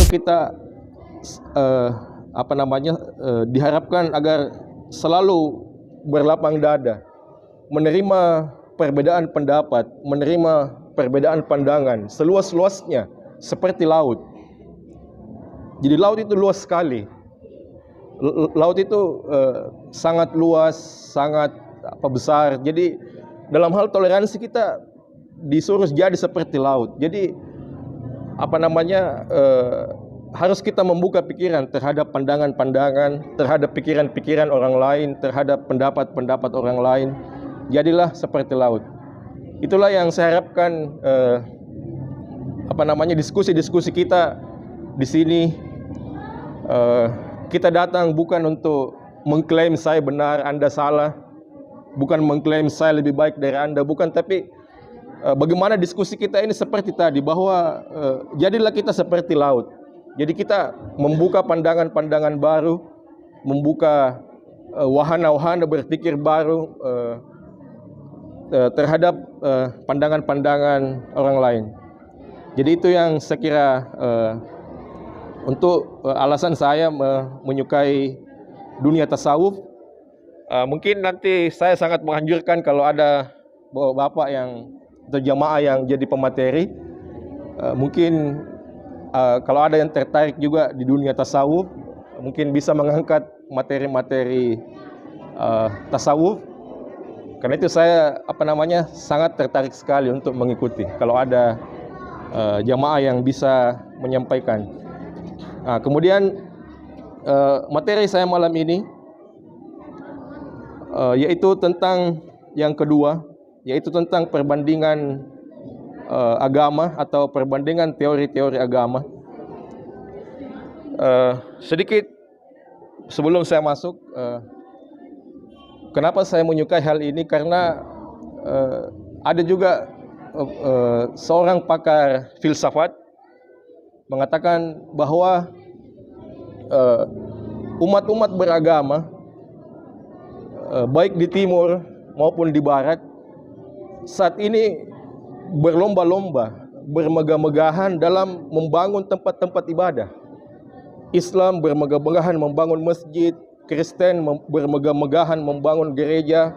kita diharapkan agar selalu berlapang dada, menerima perbedaan pendapat, menerima perbedaan pandangan seluas-luasnya seperti laut. Jadi laut itu luas sekali. Laut itu sangat luas, sangat besar. Jadi dalam hal toleransi kita disuruh jadi seperti laut. Jadi harus kita membuka pikiran terhadap pandangan-pandangan, terhadap pikiran-pikiran orang lain, terhadap pendapat-pendapat orang lain. Jadilah seperti laut. Itulah yang saya harapkan diskusi-diskusi kita di sini. Kita datang bukan untuk mengklaim saya benar, Anda salah, bukan mengklaim saya lebih baik dari Anda, bukan, tapi bagaimana diskusi kita ini seperti tadi, bahwa jadilah kita seperti laut. Jadi kita membuka pandangan-pandangan baru, membuka wahana-wahana berpikir baru terhadap pandangan-pandangan orang lain. Jadi itu yang saya kira untuk alasan saya menyukai dunia tasawuf. Mungkin nanti saya sangat menganjurkan kalau ada bapak yang atau jamaah yang jadi pemateri, mungkin kalau ada yang tertarik juga di dunia tasawuf, mungkin bisa mengangkat materi-materi tasawuf. Karena itu saya sangat tertarik sekali untuk mengikuti kalau ada jamaah yang bisa menyampaikan. Kemudian materi saya malam ini yaitu tentang yang kedua, yaitu tentang perbandingan agama atau perbandingan teori-teori agama. Sedikit sebelum saya masuk, kenapa saya menyukai hal ini, karena ada juga seorang pakar filsafat mengatakan bahwa umat-umat beragama baik di timur maupun di barat saat ini berlomba-lomba, bermegah-megahan dalam membangun tempat-tempat ibadah. Islam bermegah-megahan membangun masjid, Kristen bermegah-megahan membangun gereja,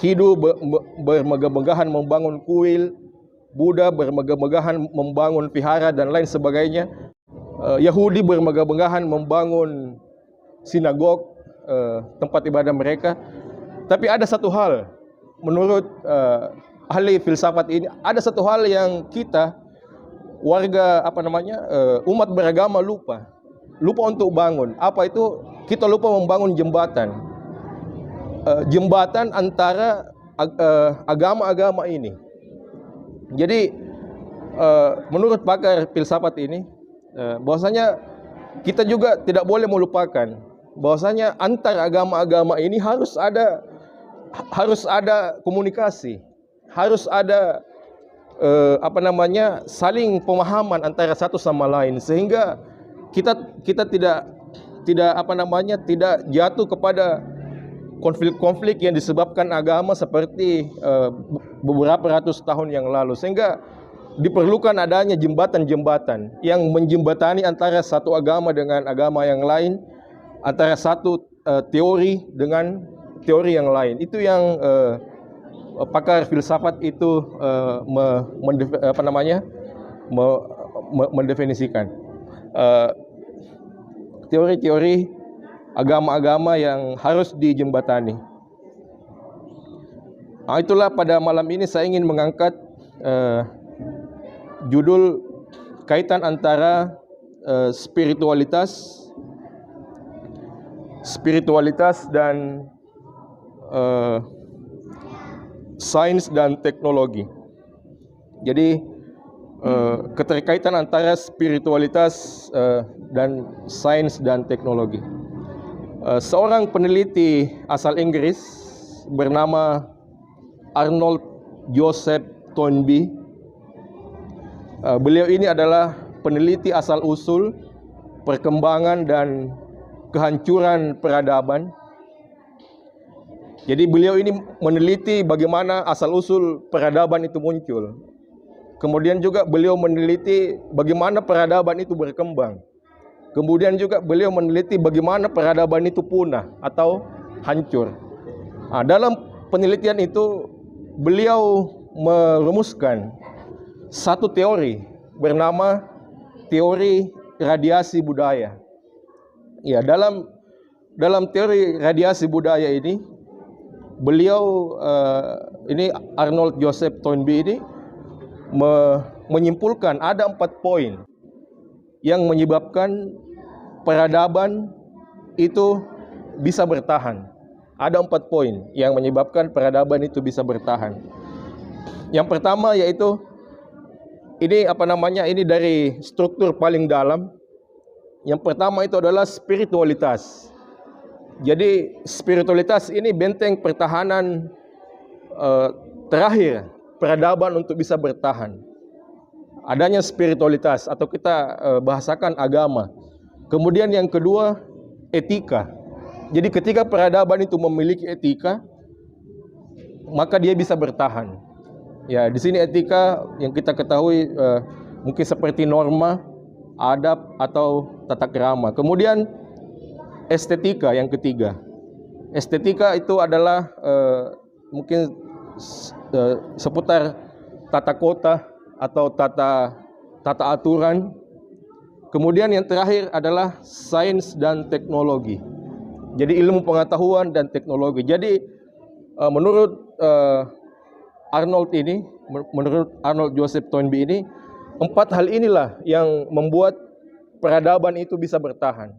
Hindu bermegah-megahan membangun kuil, Buddha bermegah-megahan membangun vihara dan lain sebagainya. Yahudi bermegah-megahan membangun sinagog, tempat ibadah mereka. Tapi ada satu hal, menurut ahli filsafat ini, ada satu hal yang kita warga umat beragama lupa untuk bangun. Apa itu? Kita lupa membangun jembatan, jembatan antara agama-agama ini. Jadi menurut pakar filsafat ini, bahwasanya kita juga tidak boleh melupakan bahwasanya antar agama-agama ini harus ada komunikasi, harus ada saling pemahaman antara satu sama lain, sehingga kita tidak jatuh kepada konflik-konflik yang disebabkan agama seperti beberapa ratus tahun yang lalu, sehingga diperlukan adanya jembatan-jembatan yang menjembatani antara satu agama dengan agama yang lain, antara satu teori dengan teori yang lain. Itu yang pakar filsafat itu mendefinisikan teori-teori agama-agama yang harus dijembatani. Itulah pada malam ini saya ingin mengangkat judul kaitan antara spiritualitas dan sains dan teknologi. Jadi keterkaitan antara spiritualitas dan sains dan teknologi. Seorang peneliti asal Inggris bernama Arnold Joseph Toynbee. Beliau ini adalah peneliti asal-usul perkembangan dan kehancuran peradaban. Jadi beliau ini meneliti bagaimana asal-usul peradaban itu muncul. Kemudian juga beliau meneliti bagaimana peradaban itu berkembang. Kemudian juga beliau meneliti bagaimana peradaban itu punah atau hancur. Dalam penelitian itu beliau merumuskan satu teori bernama teori radiasi budaya. Ya, dalam teori radiasi budaya ini beliau ini Arnold Joseph Toynbee ini menyimpulkan ada 4 poin yang menyebabkan peradaban itu bisa bertahan. Ada 4 poin yang menyebabkan peradaban itu bisa bertahan. Yang pertama yaitu ini dari struktur paling dalam. Yang pertama itu adalah spiritualitas. Jadi spiritualitas ini benteng pertahanan terakhir peradaban untuk bisa bertahan. Adanya spiritualitas atau kita bahasakan agama. Kemudian yang kedua, etika. Jadi ketika peradaban itu memiliki etika, maka dia bisa bertahan. Ya, di sini etika yang kita ketahui mungkin seperti norma, adab atau tata krama. Kemudian estetika yang ketiga. Estetika itu adalah mungkin seputar tata kota atau tata aturan. Kemudian yang terakhir adalah sains dan teknologi. Jadi ilmu pengetahuan dan teknologi. Jadi menurut Arnold Joseph Toynbee ini, 4 hal inilah yang membuat peradaban itu bisa bertahan.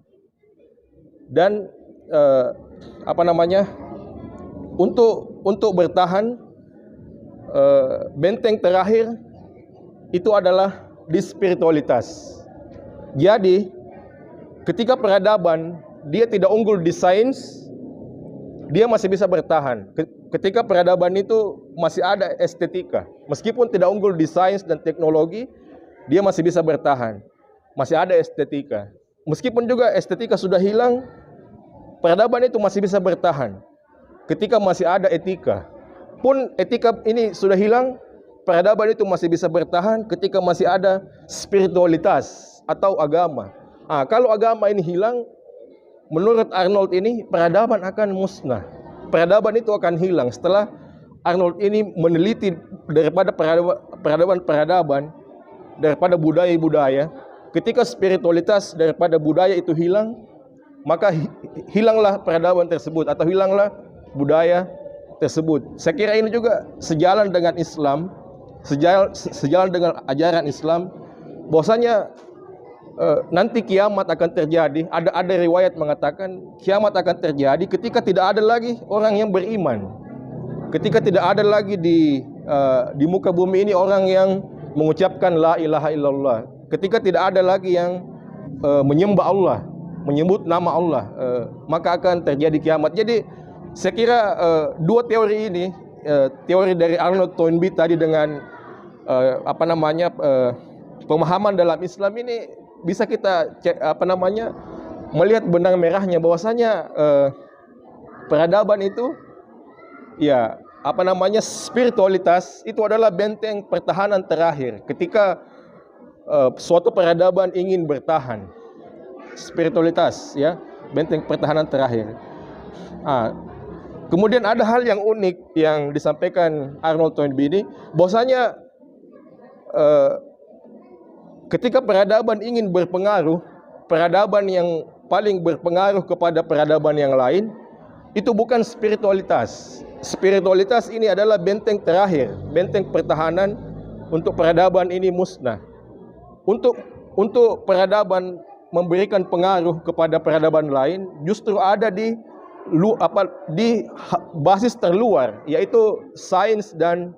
Dan untuk bertahan, benteng terakhir itu adalah di spiritualitas. Jadi ketika peradaban dia tidak unggul di sains, dia masih bisa bertahan. Ketika peradaban itu masih ada estetika, meskipun tidak unggul di sains dan teknologi, dia masih bisa bertahan. Masih ada estetika. Meskipun juga estetika sudah hilang, peradaban itu masih bisa bertahan. Ketika masih ada etika, pun etika ini sudah hilang, peradaban itu masih bisa bertahan ketika masih ada spiritualitas atau agama. Kalau agama ini hilang, menurut Arnold ini peradaban akan musnah. Peradaban itu akan hilang setelah Arnold ini meneliti daripada peradaban, daripada budaya-budaya. Ketika spiritualitas daripada budaya itu hilang, maka hilanglah peradaban tersebut atau hilanglah budaya tersebut. Saya kira ini juga sejalan dengan Islam, sejalan dengan ajaran Islam, bahwasanya nanti kiamat akan terjadi. Ada riwayat mengatakan kiamat akan terjadi ketika tidak ada lagi orang yang beriman. Ketika tidak ada lagi di muka bumi ini orang yang mengucapkan la ilaha illallah. Ketika tidak ada lagi yang menyembah Allah, menyebut nama Allah, maka akan terjadi kiamat. Jadi saya kira dua teori ini, teori dari Arnold Toynbee tadi dengan pemahaman dalam Islam ini bisa kita melihat benang merahnya, bahwasanya peradaban itu spiritualitas itu adalah benteng pertahanan terakhir ketika suatu peradaban ingin bertahan. Spiritualitas benteng pertahanan terakhir. Kemudian ada hal yang unik yang disampaikan Arnold Toynbee ini, bahwasanya ketika peradaban ingin berpengaruh, peradaban yang paling berpengaruh kepada peradaban yang lain itu bukan spiritualitas. Spiritualitas ini adalah benteng terakhir, benteng pertahanan untuk peradaban ini musnah. Untuk peradaban memberikan pengaruh kepada peradaban lain justru ada di basis terluar, yaitu sains dan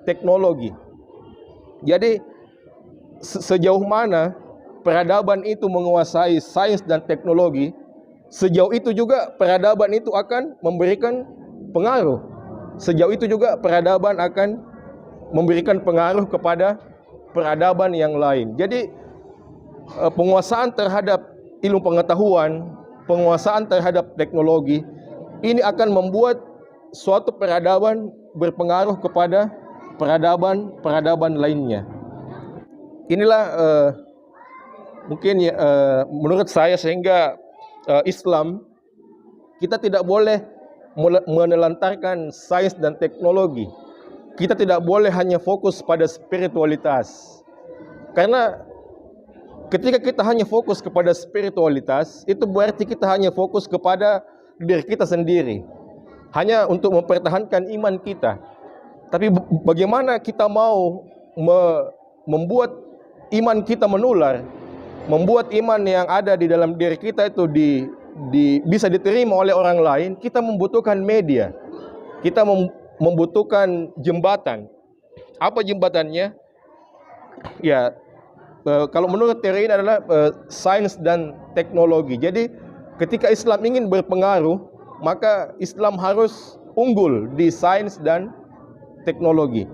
teknologi. Jadi sejauh mana peradaban itu menguasai sains dan teknologi, sejauh itu juga peradaban itu akan memberikan pengaruh. Sejauh itu juga peradaban akan memberikan pengaruh kepada peradaban yang lain. Jadi penguasaan terhadap ilmu pengetahuan, penguasaan terhadap teknologi ini akan membuat suatu peradaban berpengaruh kepada peradaban lainnya. Inilah mungkin ya, menurut saya sehingga Islam kita tidak boleh menelantarkan sains dan teknologi. Kita tidak boleh hanya fokus pada spiritualitas. Karena ketika kita hanya fokus kepada spiritualitas, itu berarti kita hanya fokus kepada diri kita sendiri. Hanya untuk mempertahankan iman kita. Tapi bagaimana kita mau membuat iman kita menular, membuat iman yang ada di dalam diri kita itu bisa diterima oleh orang lain? Kita membutuhkan media. Kita membutuhkan jembatan. Apa jembatannya? Ya, kalau menurut teori ini adalah sains dan teknologi. Jadi ketika Islam ingin berpengaruh, maka Islam harus unggul di sains dan teknologi.